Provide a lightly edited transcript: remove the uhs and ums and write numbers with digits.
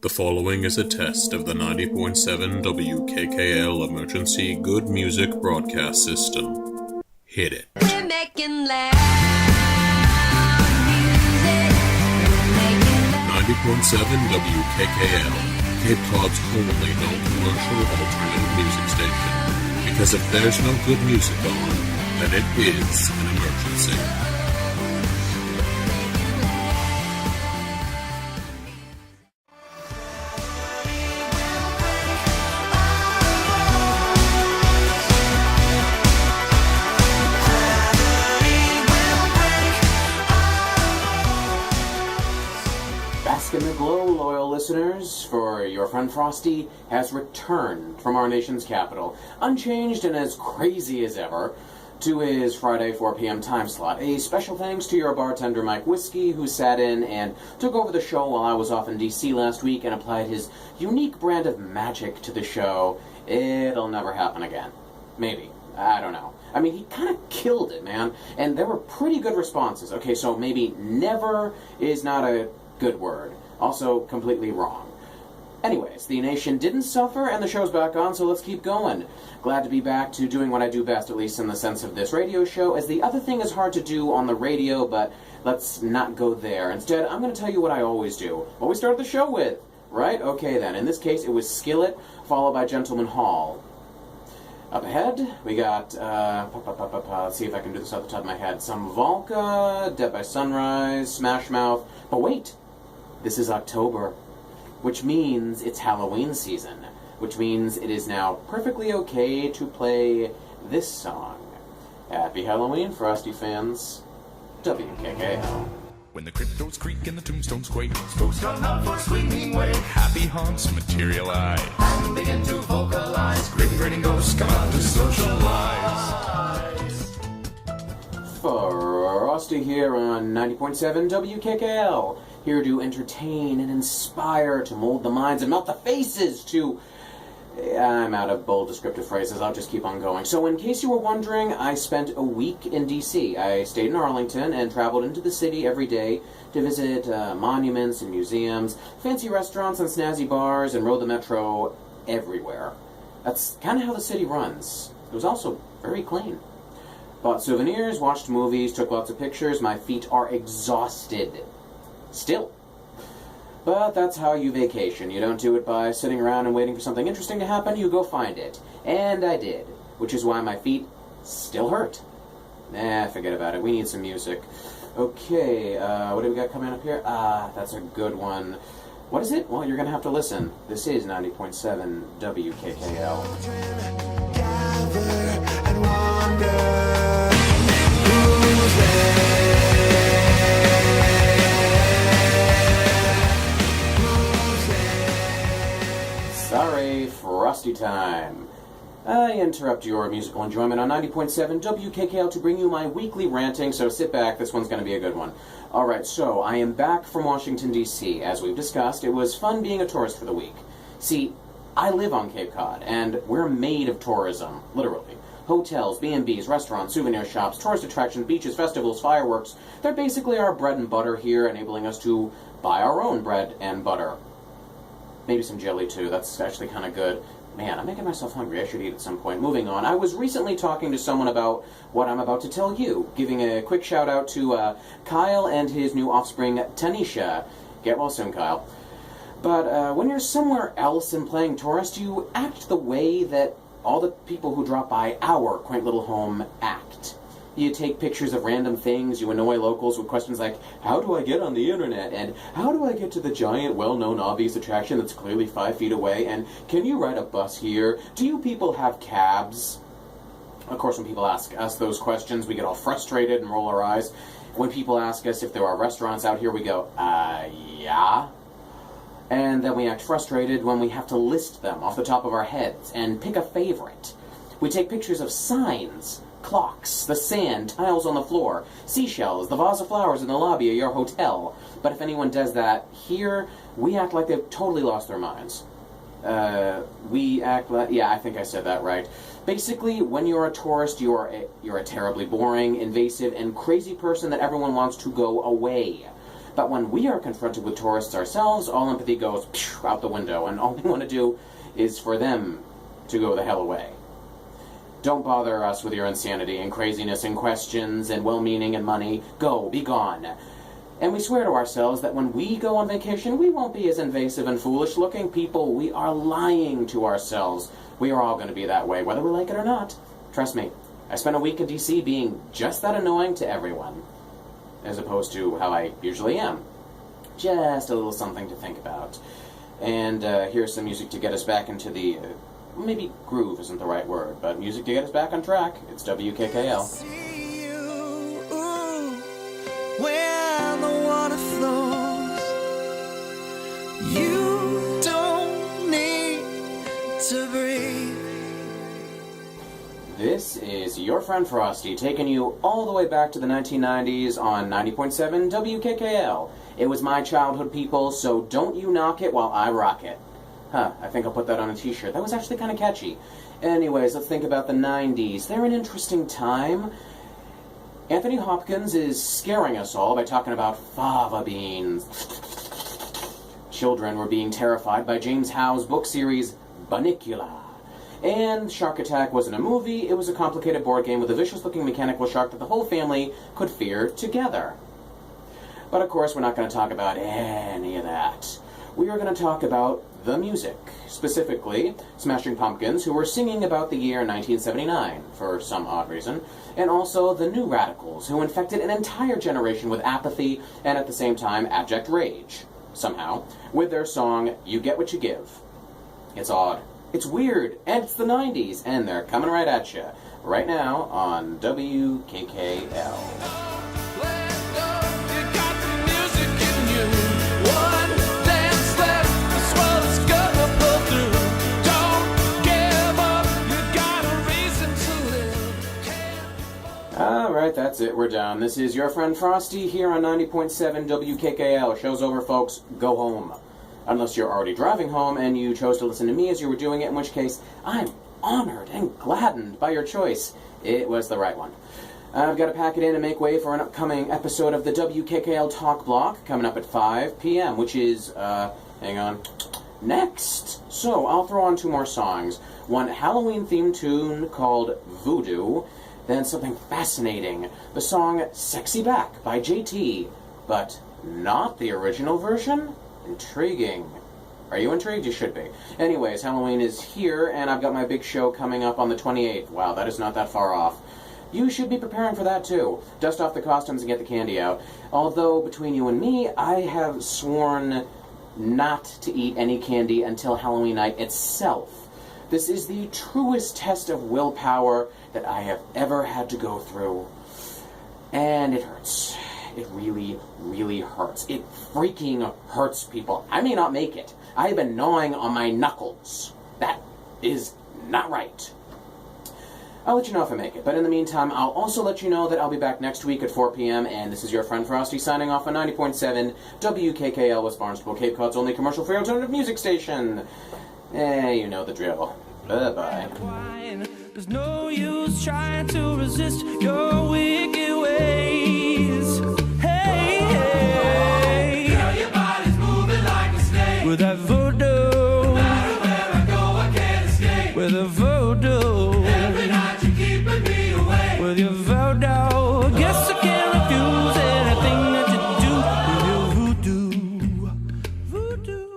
The following is a test of the 90.7 WKKL Emergency Good Music Broadcast System. Hit it. We're making loud music. 90.7 WKKL, Cape Cod's only non-commercial alternative music station. Because if there's no good music on, then it is an emergency. Bask in the glow, loyal listeners, for your friend Frosty has returned from our nation's capital, unchanged and as crazy as ever, to his Friday 4 p.m. time slot. A special thanks to your bartender Mike Whiskey, who sat in and took over the show while I was off in D.C. last week and applied his unique brand of magic to the show. It'll never happen again. Maybe. I don't know. I mean, he kind of killed it, man. And there were pretty good responses. Okay, so maybe never is not a good word. Also, completely wrong. Anyways, the nation didn't suffer, and the show's back on, so let's keep going. Glad to be back to doing what I do best, at least in the sense of this radio show, as the other thing is hard to do on the radio, but let's not go there. Instead, I'm going to tell you what I always do. What we start the show with, right? Okay, then. In this case, it was Skillet, followed by Gentleman Hall. Up ahead, we got, let's see if I can do this off the top of my head. Some Volca, Dead by Sunrise, Smash Mouth. But wait! This is October, which means it's Halloween season, which means it is now perfectly okay to play this song. Happy Halloween, Frosty fans. WKKL. When the cryptos creak and the tombstones quake, spooks come out for screaming wake. Happy haunts materialize and begin to vocalize. Grinning ghosts come out to socialize. Frosty here on 90.7 WKKL. Here to entertain and inspire, to mold the minds and melt the faces to... I'm out of bold descriptive phrases, I'll just keep on going. So in case you were wondering, I spent a week in D.C. I stayed in Arlington and traveled into the city every day to visit monuments and museums, fancy restaurants and snazzy bars, and rode the metro everywhere. That's kind of how the city runs. It was also very clean. Bought souvenirs, watched movies, took lots of pictures. My feet are exhausted. Still. But that's how you vacation. You don't do it by sitting around and waiting for something interesting to happen. You go find it. And I did. Which is why my feet still hurt. Forget about it. We need some music. Okay, what do we got coming up here? That's a good one. What is it? Well, you're going to have to listen. This is 90.7 WKKL. Gather and wander. Who's there? Sorry, Frosty time. I interrupt your musical enjoyment on 90.7 WKKL to bring you my weekly ranting, so sit back, this one's going to be a good one. Alright, so I am back from Washington, D.C. As we've discussed, it was fun being a tourist for the week. See, I live on Cape Cod, and we're made of tourism, literally. Hotels, B&Bs, restaurants, souvenir shops, tourist attractions, beaches, festivals, fireworks. They're basically our bread and butter here, enabling us to buy our own bread and butter. Maybe some jelly, too. That's actually kind of good. Man, I'm making myself hungry. I should eat at some point. Moving on. I was recently talking to someone about what I'm about to tell you. Giving a quick shout-out to Kyle and his new offspring, Tanisha. Get well soon, Kyle. But when you're somewhere else and playing tourist, you act the way that all the people who drop by our quaint little home act. You take pictures of random things, you annoy locals with questions like, how do I get on the internet? And how do I get to the giant, well-known, obvious attraction that's clearly 5 feet away? And can you ride a bus here? Do you people have cabs? Of course, when people ask us those questions, we get all frustrated and roll our eyes. When people ask us if there are restaurants out here, we go, yeah? And then we act frustrated when we have to list them off the top of our heads and pick a favorite. We take pictures of signs, clocks, the sand, tiles on the floor, seashells, the vase of flowers in the lobby of your hotel. But if anyone does that here, we act like they've totally lost their minds. We act like... Yeah, I think I said that right. Basically, when you're a tourist, you're a terribly boring, invasive, and crazy person that everyone wants to go away. But when we are confronted with tourists ourselves, all empathy goes out the window, and all we want to do is for them to go the hell away. Don't bother us with your insanity and craziness and questions and well-meaning and money. Go, be gone. And we swear to ourselves that when we go on vacation, we won't be as invasive and foolish-looking people. We are lying to ourselves. We are all going to be that way, whether we like it or not. Trust me, I spent a week in D.C. being just that annoying to everyone, as opposed to how I usually am. Just a little something to think about. And here's some music to get us back into the... maybe groove isn't the right word, but music to get us back on track. It's WKKL. See you, ooh, where the water flows. You don't need to breathe. This is your friend Frosty, taking you all the way back to the 1990s on 90.7 WKKL. It was my childhood, people, so don't you knock it while I rock it. I think I'll put that on a t-shirt. That was actually kind of catchy. Anyways, let's think about the 90s. They're an interesting time. Anthony Hopkins is scaring us all by talking about fava beans. Children were being terrified by James Howe's book series, Bunnicula. And Shark Attack wasn't a movie, it was a complicated board game with a vicious-looking mechanical shark that the whole family could fear together. But of course, we're not going to talk about any of that. We are going to talk about the music, specifically Smashing Pumpkins, who were singing about the year 1979, for some odd reason, and also the New Radicals, who infected an entire generation with apathy and at the same time abject rage, somehow, with their song, You Get What You Give. It's odd, it's weird, and it's the 90s, and they're coming right at you, right now on WKKL. Alright, that's it, we're done. This is your friend Frosty here on 90.7 WKKL. Show's over, folks. Go home. Unless you're already driving home and you chose to listen to me as you were doing it, in which case, I'm honored and gladdened by your choice. It was the right one. I've got to pack it in and make way for an upcoming episode of the WKKL Talk Block coming up at 5 p.m., which is, hang on, next. So, I'll throw on two more songs. One Halloween-themed tune called Voodoo, then something fascinating, the song Sexy Back by JT, but not the original version? Intriguing. Are you intrigued? You should be. Anyways, Halloween is here, and I've got my big show coming up on the 28th. Wow, that is not that far off. You should be preparing for that too. Dust off the costumes and get the candy out. Although, between you and me, I have sworn not to eat any candy until Halloween night itself. This is the truest test of willpower that I have ever had to go through. And it hurts. It really, really hurts. It freaking hurts, people. I may not make it. I have been gnawing on my knuckles. That is not right. I'll let you know if I make it. But in the meantime, I'll also let you know that I'll be back next week at 4 p.m. And this is your friend Frosty signing off on 90.7 WKKL West Barnstable, Cape Cod's only commercial-free alternative music station. You know the drill. Bye-bye. There's no use trying to resist your wicked ways. Hey, hey. Girl, your body's moving like a snake. With that voodoo. No matter where I go, I can't escape. With a voodoo. Every night you're keeping me awake. With your voodoo. Guess I can't refuse anything that you do with your voodoo. Voodoo.